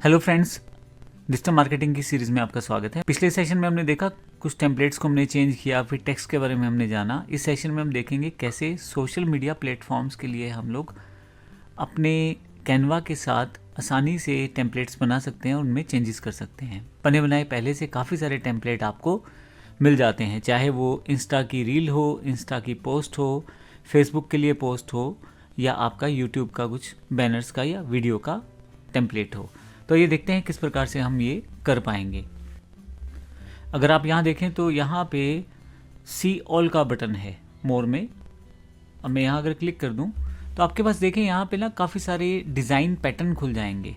Hello friends, digital marketing की series में आपका स्वागत है। पिछले सेशन में हमने देखा कुछ टेम्पलेट्स को हमने चेंज किया, फिर टेक्स्ट के बारे में हमने जाना। इस सेशन में हम देखेंगे कैसे सोशल मीडिया प्लेटफॉर्म्स के लिए हम लोग अपने कैनवा के साथ आसानी से टेम्पलेट्स बना सकते हैं और उनमें चेंजेस कर सकते हैं। बने बनाए पहले से काफ़ी सारे टेम्पलेट आपको मिल जाते हैं, चाहे वो इंस्टा की रील हो, इंस्टा की पोस्ट हो, फेसबुक के लिए पोस्ट हो, या आपका यूट्यूब का कुछ बैनर्स का या वीडियो का टेम्पलेट हो। तो ये देखते हैं किस प्रकार से हम ये कर पाएंगे। अगर आप यहाँ देखें तो यहाँ पे सी ऑल का बटन है मोर में। अब मैं यहाँ अगर क्लिक कर दूँ तो आपके पास देखें यहाँ पे ना काफ़ी सारे डिज़ाइन पैटर्न खुल जाएंगे,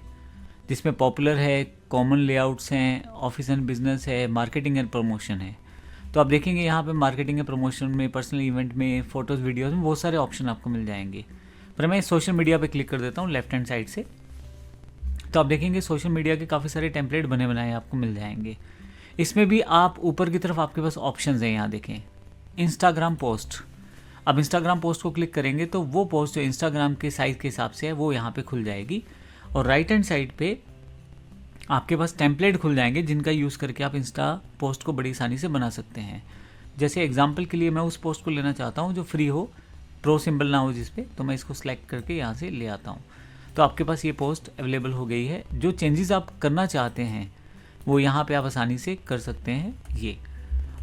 जिसमें पॉपुलर है, कॉमन लेआउट्स हैं, ऑफिस एंड बिजनेस है, मार्केटिंग एंड प्रमोशन है। तो आप देखेंगे यहाँ पे मार्केटिंग एंड प्रमोशन में, पर्सनल इवेंट में, फोटोज़ वीडियोज़ में बहुत सारे ऑप्शन आपको मिल जाएंगे। पर मैं सोशल मीडिया पे क्लिक कर देता हूँ लेफ्ट हैंड साइड से। तो आप देखेंगे सोशल मीडिया के काफ़ी सारे टेम्पलेट बने बनाए आपको मिल जाएंगे। इसमें भी आप ऊपर की तरफ आपके पास ऑप्शंस हैं, यहाँ देखें इंस्टाग्राम पोस्ट। अब इंस्टाग्राम पोस्ट को क्लिक करेंगे तो वो पोस्ट जो इंस्टाग्राम के साइज़ के हिसाब से है वो यहाँ पे खुल जाएगी, और राइट हैंड साइड पे आपके पास टेम्पलेट खुल जाएंगे जिनका यूज़ करके आप इंस्टा पोस्ट को बड़ी आसानी से बना सकते हैं। जैसे एग्जाम्पल के लिए मैं उस पोस्ट को लेना चाहता हूँ जो फ्री हो, प्रो सिंबल ना हो जिस पे, तो मैं इसको सिलेक्ट करके यहाँ से ले आता हूँ। तो आपके पास ये पोस्ट अवेलेबल हो गई है। जो चेंजेस आप करना चाहते हैं वो यहाँ पे आप आसानी से कर सकते हैं ये।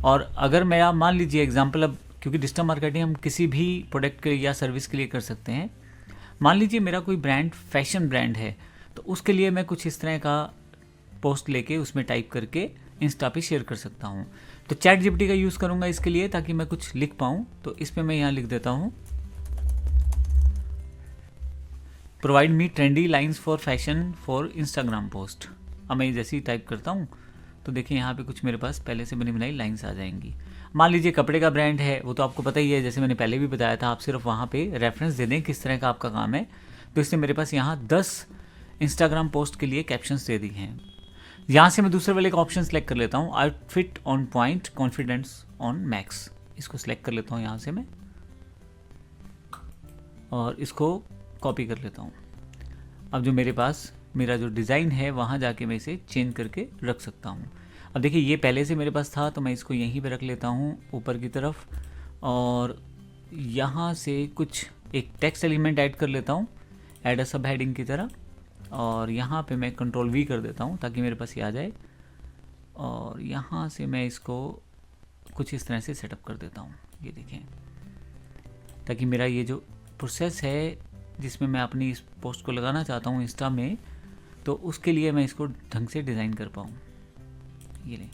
और अगर मैं आप मान लीजिए एग्जांपल, अब क्योंकि डिजिटल मार्केटिंग हम किसी भी प्रोडक्ट के या सर्विस के लिए कर सकते हैं। मान लीजिए मेरा कोई ब्रांड फैशन ब्रांड है, तो उसके लिए मैं कुछ इस तरह का पोस्ट लेके उसमें टाइप करके इंस्टा पे शेयर कर सकता हूँ। तो चैट जीपीटी का यूज़ करूँगा इसके लिए, ताकि मैं कुछ लिख पाऊँ। तो इस पर मैं यहाँ लिख देता हूँ, provide me trendy lines for fashion for Instagram post. अब मैं जैसे ही टाइप करता हूँ तो देखिए यहाँ पे कुछ मेरे पास पहले से बनी बनाई लाइन्स आ जाएंगी। मान लीजिए कपड़े का ब्रांड है, वो तो आपको पता ही है, जैसे मैंने पहले भी बताया था, आप सिर्फ वहाँ पे रेफरेंस दे दें किस तरह का आपका काम है। तो इसने मेरे पास यहाँ 10 इंस्टाग्राम पोस्ट के लिए कैप्शंस दे दी हैं। यहाँ से मैं दूसरे वाले का ऑप्शन सेलेक्ट कर लेता हूँ, outfit on point, confidence on max. इसको सिलेक्ट कर लेता हूँ यहाँ से मैं, और इसको कॉपी कर लेता हूँ। अब जो मेरे पास मेरा जो डिज़ाइन है वहाँ जाके मैं इसे चेंज करके रख सकता हूँ। अब देखिए ये पहले से मेरे पास था, तो मैं इसको यहीं पे रख लेता हूँ ऊपर की तरफ, और यहाँ से कुछ एक टेक्स्ट एलिमेंट ऐड कर लेता हूँ, ऐड अ सब हेडिंग की तरह। और यहाँ पे मैं कंट्रोल वी कर देता हूँ ताकि मेरे पास ये आ जाए, और यहाँ से मैं इसको कुछ इस तरह से सेटअप कर देता हूँ, ये देखें, ताकि मेरा ये जो प्रोसेस है जिसमें मैं अपनी इस पोस्ट को लगाना चाहता हूँ इंस्टा में, तो उसके लिए मैं इसको ढंग से डिज़ाइन कर पाऊँ। ये नहीं,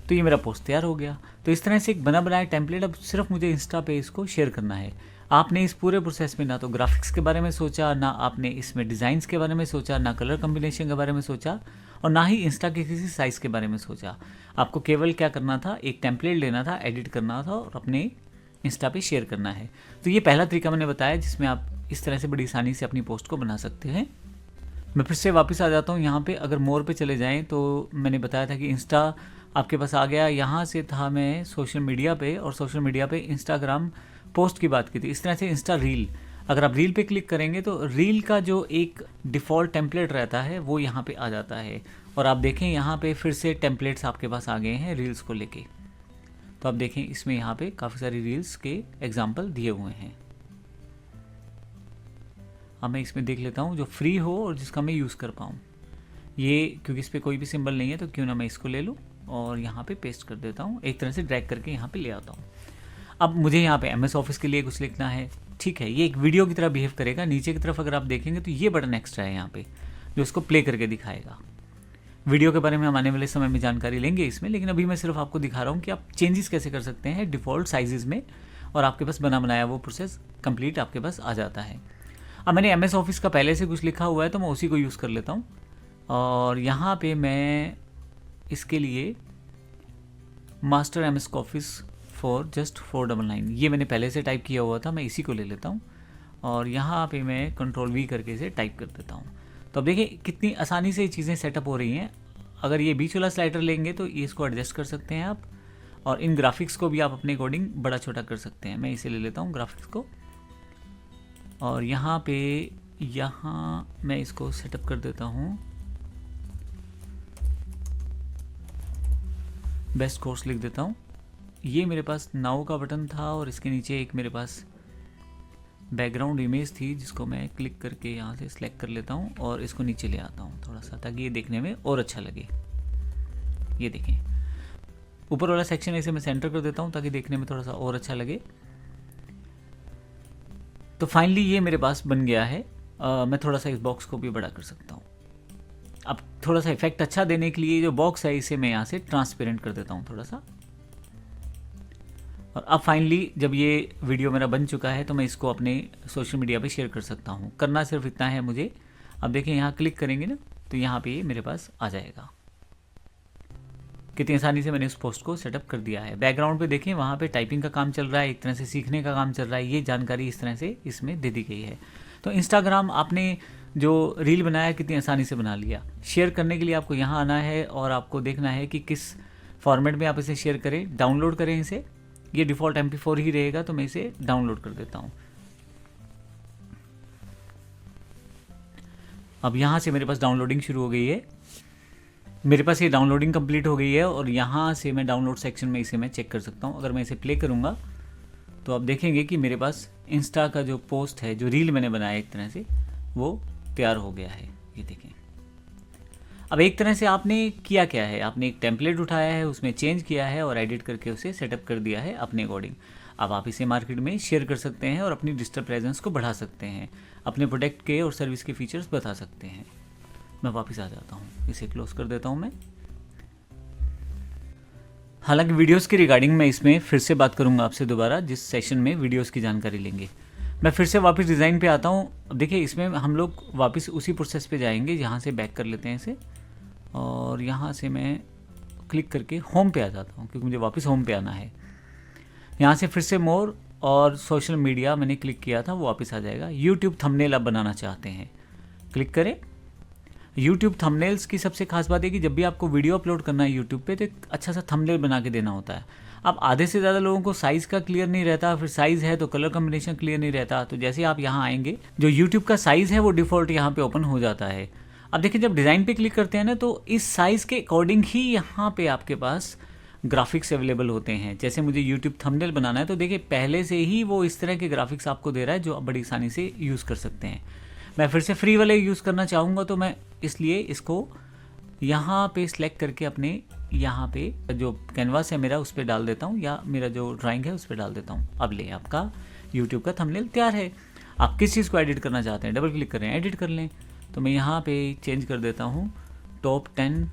तो ये मेरा पोस्ट तैयार हो गया। तो इस तरह से एक बना बनाया टेम्पलेट, अब सिर्फ मुझे इंस्टा पे इसको शेयर करना है। आपने इस पूरे प्रोसेस में ना तो ग्राफिक्स के बारे में सोचा, ना आपने इसमें डिज़ाइंस के बारे में सोचा, ना कलर कम्बिनेशन के बारे में सोचा, और ना ही इंस्टा के किसी साइज़ के बारे में सोचा। आपको केवल क्या करना था, एक टेम्पलेट लेना था, एडिट करना था और अपने इंस्टा पे शेयर करना है। तो ये पहला तरीका मैंने बताया जिसमें आप इस तरह से बड़ी आसानी से अपनी पोस्ट को बना सकते हैं। मैं फिर से वापस आ जाता हूँ यहाँ पे। अगर मोर पे चले जाएं तो मैंने बताया था कि इंस्टा आपके पास आ गया। यहाँ से था मैं सोशल मीडिया पे, और सोशल मीडिया पे इंस्टाग्राम पोस्ट की बात की थी। इस तरह से इंस्टा रील, अगर आप रील पे क्लिक करेंगे तो रील का जो एक डिफ़ॉल्ट टेम्पलेट रहता है वो यहाँ पे आ जाता है। और आप देखें यहाँ पे फिर से टेम्पलेट्स आपके पास आ गए हैं रील्स को लेके। तो आप देखें इसमें यहाँ पे काफ़ी सारी रील्स के एग्जाम्पल दिए हुए हैं। अब मैं इसमें देख लेता हूँ जो फ्री हो और जिसका मैं यूज़ कर पाऊँ। ये क्योंकि इस पर कोई भी सिंबल नहीं है तो क्यों ना मैं इसको ले लूँ और यहाँ पे पेस्ट कर देता हूँ, एक तरह से ड्रैग करके यहाँ पे ले आता हूँ। अब मुझे यहाँ पे MS ऑफिस के लिए कुछ लिखना है, ठीक है, ये एक वीडियो की तरह बिहेव करेगा। नीचे की तरफ अगर आप देखेंगे तो ये बटन एक्स्ट्रा है यहाँ पे, जो इसको प्ले करके दिखाएगा। वीडियो के बारे में हम आने वाले समय में जानकारी लेंगे इसमें, लेकिन अभी मैं सिर्फ आपको दिखा रहा हूँ कि आप चेंजेस कैसे कर सकते हैं डिफ़ॉल्ट साइजेस में, और आपके पास बना बनाया वो प्रोसेस कंप्लीट आपके पास आ जाता है। अब मैंने MS ऑफिस का पहले से कुछ लिखा हुआ है तो मैं उसी को यूज़ कर लेता हूँ, और यहाँ पे मैं इसके लिए master MS office for just 499 ये मैंने पहले से टाइप किया हुआ था, मैं इसी को ले लेता हूँ, और यहाँ पे मैं कंट्रोल V करके इसे टाइप कर देता हूँ। तो अब देखिए कितनी आसानी से ये चीज़ें सेटअप हो रही हैं। अगर ये बीच वाला स्लाइडर लेंगे तो ये इसको एडजस्ट कर सकते हैं आप, और इन ग्राफिक्स को भी आप अपने अकॉर्डिंग बड़ा छोटा कर सकते हैं। मैं इसे ले लेता हूँ ग्राफिक्स को, और यहाँ पे मैं इसको सेटअप कर देता हूँ बेस्ट कोर्स लिख देता हूँ। ये मेरे पास नाउ का बटन था और इसके नीचे एक मेरे पास बैकग्राउंड इमेज थी जिसको मैं क्लिक करके यहाँ से सिलेक्ट कर लेता हूँ और इसको नीचे ले आता हूँ थोड़ा सा, ताकि ये देखने में और अच्छा लगे। ये देखें, ऊपर वाला सेक्शन इसे मैं सेंटर कर देता हूँ ताकि देखने में थोड़ा सा और अच्छा लगे। तो फाइनली ये मेरे पास बन गया है। मैं थोड़ा सा इस बॉक्स को भी बड़ा कर सकता हूँ। अब थोड़ा सा इफेक्ट अच्छा देने के लिए जो बॉक्स है इसे मैं यहाँ से ट्रांसपेरेंट कर देता हूँ थोड़ा सा। और अब फाइनली जब ये वीडियो मेरा बन चुका है तो मैं इसको अपने सोशल मीडिया पे शेयर कर सकता हूँ। करना सिर्फ इतना है मुझे। अब देखिए यहाँ क्लिक करेंगे ना तो यहाँ पे ये मेरे पास आ जाएगा। कितनी आसानी से मैंने उस पोस्ट को सेटअप कर दिया है। बैकग्राउंड पे देखें, वहाँ पे टाइपिंग का काम चल रहा है, एक तरह से सीखने का काम चल रहा है। ये जानकारी इस तरह से इसमें दे दी गई है। तो इंस्टाग्राम आपने जो रील बनाया कितनी आसानी से बना लिया। शेयर करने के लिए आपको यहाँ आना है और आपको देखना है कि किस फॉर्मेट में आप इसे शेयर करें। डाउनलोड करें इसे, ये डिफ़ॉल्ट MP4 ही रहेगा तो मैं इसे डाउनलोड कर देता हूँ। अब यहाँ से मेरे पास डाउनलोडिंग शुरू हो गई है। मेरे पास ये डाउनलोडिंग कंप्लीट हो गई है और यहाँ से मैं डाउनलोड सेक्शन में इसे मैं चेक कर सकता हूँ। अगर मैं इसे प्ले करूँगा तो आप देखेंगे कि मेरे पास इंस्टा का जो पोस्ट है, जो रील मैंने बनाया एक तरह से, वो तैयार हो गया है। ये देखें। अब एक तरह से आपने किया क्या है, आपने एक टेम्पलेट उठाया है, उसमें चेंज किया है और एडिट करके उसे सेटअप कर दिया है अपने अकॉर्डिंग। अब आप इसे मार्केट में शेयर कर सकते हैं और अपनी डिजिटल प्रेजेंस को बढ़ा सकते हैं, अपने प्रोडक्ट के और सर्विस के फीचर्स बता सकते हैं। मैं वापस आ जाता हूँ, इसे क्लोज कर देता हूँ मैं। हालांकि वीडियोस के रिगार्डिंग मैं इसमें फिर से बात करूँगा आपसे दोबारा, जिस सेशन में वीडियोस की जानकारी लेंगे। मैं फिर से वापस डिज़ाइन पे आता हूँ। अब देखिए, इसमें हम लोग वापस उसी प्रोसेस पे जाएंगे। यहाँ से बैक कर लेते हैं इसे और यहाँ से मैं क्लिक करके होम पे आ जाता हूँ, क्योंकि मुझे वापस होम पे आना है। यहाँ से फिर से मोर और सोशल मीडिया मैंने क्लिक किया था, वो वापस आ जाएगा। यूट्यूब थंबनेल आप बनाना चाहते हैं, क्लिक करें। यूट्यूब थंबनेल्स की सबसे खास बात है कि जब भी आपको वीडियो अपलोड करना है यूट्यूब पे तो एक अच्छा सा थंबनेल बना के देना होता है। अब आधे से ज़्यादा लोगों को साइज़ का क्लियर नहीं रहता, फिर साइज़ है तो कलर कॉम्बिनेशन क्लियर नहीं रहता। तो जैसे आप यहाँ आएंगे, जो यूट्यूब का साइज़ है वो डिफ़ॉल्ट यहाँ पे ओपन हो जाता है। अब देखिए, जब डिज़ाइन पे क्लिक करते हैं ना तो इस साइज़ के अकॉर्डिंग ही यहाँ पे आपके पास ग्राफिक्स अवेलेबल होते हैं। जैसे मुझे यूट्यूब थंबनेल बनाना है तो देखिए पहले से ही वो इस तरह के ग्राफिक्स आपको दे रहा है जो आप बड़ी आसानी से यूज़ कर सकते हैं। मैं फिर से फ्री वाले यूज़ करना चाहूँगा तो मैं इसलिए इसको यहाँ पे सिलेक्ट करके अपने यहाँ पे जो कैनवास है मेरा उस पर डाल देता हूँ, या मेरा जो ड्राइंग है उस पर डाल देता हूँ। अब ले, आपका यूट्यूब का थंबनेल तैयार है। आप किस चीज़ को एडिट करना चाहते हैं, डबल क्लिक करें, एडिट कर लें। तो मैं यहाँ पे चेंज कर देता हूँ top 10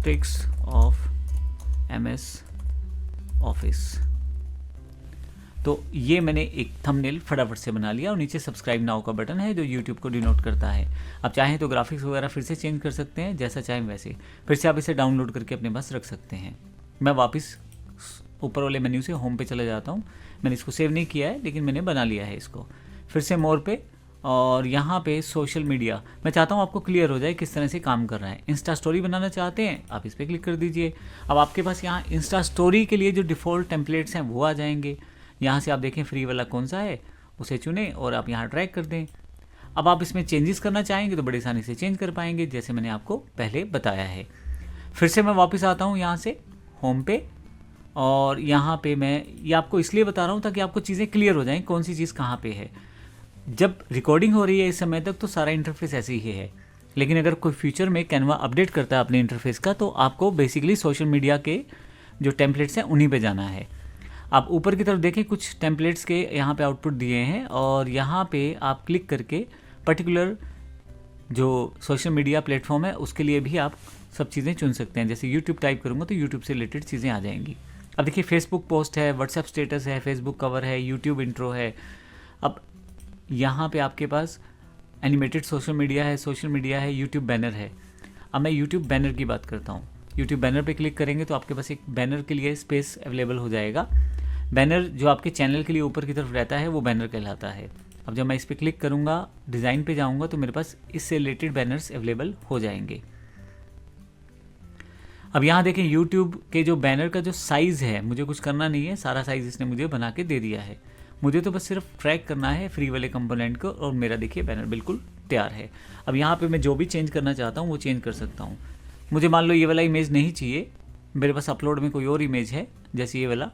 tricks of MS office. तो ये मैंने एक थंबनेल फटाफट से बना लिया और नीचे सब्सक्राइब नाउ का बटन है जो यूट्यूब को डिनोट करता है। आप चाहें तो ग्राफिक्स वगैरह फिर से चेंज कर सकते हैं, जैसा चाहें वैसे। फिर से आप इसे डाउनलोड करके अपने पास रख सकते हैं। मैं वापस ऊपर वाले मेन्यू से होम पे चला जाता हूँ। मैंने इसको सेव नहीं किया है लेकिन मैंने बना लिया है इसको। फिर से मोर पे और यहाँ पे सोशल मीडिया, मैं चाहता हूँ आपको क्लियर हो जाए किस तरह से काम कर रहा है। इंस्टा स्टोरी बनाना चाहते हैं, आप इस पर क्लिक कर दीजिए। अब आपके पास यहाँ इंस्टा स्टोरी के लिए जो डिफ़ॉल्ट टेम्पलेट्स हैं वो आ जाएंगे। यहाँ से आप देखें फ्री वाला कौन सा है, उसे चुनें और आप यहाँ ड्रैग कर दें। अब आप इसमें चेंजेस करना चाहेंगे तो बड़ी आसानी से चेंज कर पाएंगे, जैसे मैंने आपको पहले बताया है। फिर से मैं वापस आता हूँ यहाँ से होम पे और यहाँ पे मैं ये आपको इसलिए बता रहा हूँ ताकि आपको चीज़ें क्लियर हो जाएं कौन सी चीज़ कहाँ पे है। जब रिकॉर्डिंग हो रही है इस समय तक तो सारा इंटरफेस ऐसे ही है, लेकिन अगर कोई फ्यूचर में कैनवा अपडेट करता है अपने इंटरफेस का तो आपको बेसिकली सोशल मीडिया के जो टेम्पलेट्स हैं उन्हीं पे जाना है। आप ऊपर की तरफ देखें, कुछ टेम्पलेट्स के यहाँ पे आउटपुट दिए हैं और यहाँ पे आप क्लिक करके पर्टिकुलर जो सोशल मीडिया प्लेटफॉर्म है उसके लिए भी आप सब चीज़ें चुन सकते हैं। जैसे यूट्यूब टाइप करूँगा तो यूट्यूब से रिलेटेड चीज़ें आ जाएंगी। अब देखिए, फेसबुक पोस्ट है, व्हाट्सएप स्टेटस है, फेसबुक कवर है, यूट्यूब इंट्रो है। अब यहाँ पे आपके पास एनिमेटेड सोशल मीडिया है, यूट्यूब बैनर है। अब मैं यूट्यूब बैनर की बात करता हूँ। यूट्यूब बैनर पे क्लिक करेंगे तो आपके पास एक बैनर के लिए स्पेस अवेलेबल हो जाएगा। बैनर जो आपके चैनल के लिए ऊपर की तरफ रहता है वो बैनर कहलाता है। अब जब मैं इस पर क्लिक करूँगा, डिज़ाइन पे जाऊँगा तो मेरे पास इससे रिलेटेड बैनर्स अवेलेबल हो जाएंगे। अब यहाँ देखें, यूट्यूब के जो बैनर का जो साइज़ है, मुझे कुछ करना नहीं है, सारा साइज़ इसने मुझे बना के दे दिया है। मुझे तो बस सिर्फ ट्रैक करना है फ्री वाले कंपोनेंट को और मेरा देखिए बैनर बिल्कुल तैयार है। अब यहाँ पे मैं जो भी चेंज करना चाहता हूँ वो चेंज कर सकता हूँ। मुझे मान लो ये वाला इमेज नहीं चाहिए मेरे पास अपलोड में कोई और इमेज है जैसे ये वाला,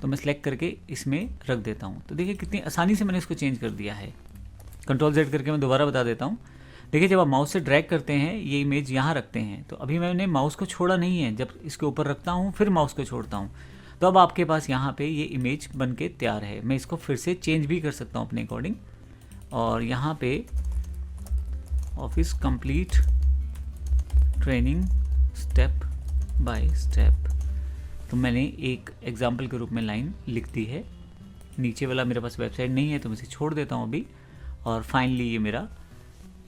तो मैं सेलेक्ट करके इसमें रख देता हूँ। तो देखिए कितनी आसानी से मैंने इसको चेंज कर दिया है। कंट्रोल Z करके मैं दोबारा बता देता हूँ। देखिए जब आप माउस से ड्रैग करते हैं ये इमेज यहाँ रखते हैं, तो अभी मैंने माउस को छोड़ा नहीं है, जब इसके ऊपर रखता हूँ फिर माउस को छोड़ता हूँ तो अब आपके पास यहाँ पे ये इमेज बन के तैयार है। मैं इसको फिर से चेंज भी कर सकता हूँ अपने अकॉर्डिंग, और यहाँ पे office complete training step by step, तो मैंने एक एग्जाम्पल के रूप में लाइन लिख दी है। नीचे वाला मेरे पास वेबसाइट नहीं है तो मैं इसे छोड़ देता हूँ अभी, और फाइनली ये मेरा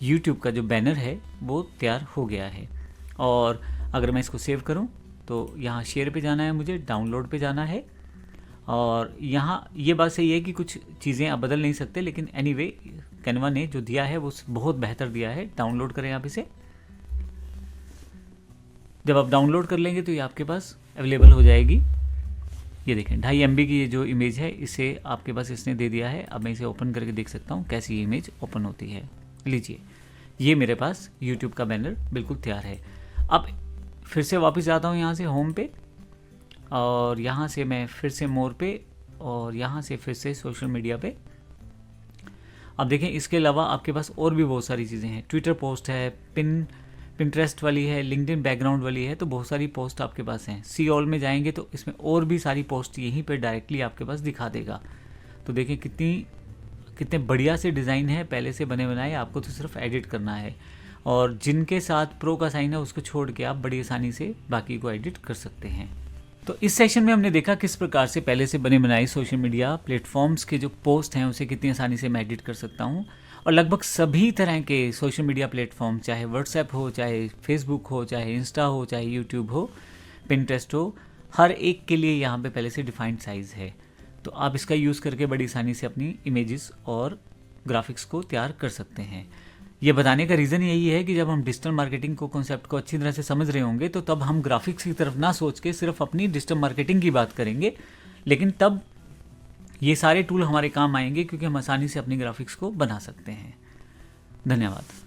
YouTube का जो बैनर है वो तैयार हो गया है। और अगर मैं इसको सेव करूं तो यहाँ शेयर पे जाना है, मुझे डाउनलोड पे जाना है, और यहाँ ये बात सही है कि कुछ चीज़ें आप बदल नहीं सकते, लेकिन एनीवे कैनवा ने जो दिया है वो बहुत बेहतर दिया है। डाउनलोड करें आप इसे। जब आप डाउनलोड कर लेंगे तो ये आपके पास अवेलेबल हो जाएगी। ये देखें 2.5 MB की ये जो इमेज है इसे आपके पास इसने दे दिया है। अब मैं इसे ओपन करके देख सकता हूँ कैसी इमेज ओपन होती है। लीजिए ये मेरे पास YouTube का बैनर बिल्कुल तैयार है। अब फिर से वापस जाता हूँ यहाँ से होम पे, और यहाँ से मैं फिर से मोर पे, और यहाँ से फिर से सोशल मीडिया पे। अब देखें इसके अलावा आपके पास और भी बहुत सारी चीज़ें हैं। ट्विटर पोस्ट है, पिंटरेस्ट वाली है, लिंक्डइन बैकग्राउंड वाली है, तो बहुत सारी पोस्ट आपके पास हैं। सी ऑल में जाएंगे तो इसमें और भी सारी पोस्ट यहीं पे डायरेक्टली आपके पास दिखा देगा। तो देखें कितने बढ़िया से डिज़ाइन है, पहले से बने बनाए, आपको तो सिर्फ एडिट करना है। और जिनके साथ प्रो का साइन है उसको छोड़ के आप बड़ी आसानी से बाकी को एडिट कर सकते हैं। तो इस सेशन में हमने देखा किस प्रकार से पहले से बने बनाए सोशल मीडिया प्लेटफॉर्म्स के जो पोस्ट हैं उसे कितनी आसानी से मैं एडिट कर सकता हूँ। और लगभग सभी तरह के सोशल मीडिया प्लेटफॉर्म, चाहे व्हाट्सएप हो, चाहे फेसबुक हो, चाहे इंस्टा हो, चाहे यूट्यूब हो, पिंटरेस्ट हो, हर एक के लिए यहाँ पे पहले से डिफाइंड साइज़ है। तो आप इसका यूज़ करके बड़ी आसानी से अपनी इमेजेस और ग्राफिक्स को तैयार कर सकते हैं। ये बताने का रीज़न यही है कि जब हम डिजिटल मार्केटिंग को कॉन्सेप्ट को अच्छी तरह से समझ रहे होंगे तो तब हम ग्राफिक्स की तरफ ना सोच के सिर्फ अपनी डिजिटल मार्केटिंग की बात करेंगे, लेकिन तब ये सारे टूल हमारे काम आएंगे क्योंकि हम आसानी से अपनी ग्राफिक्स को बना सकते हैं। धन्यवाद।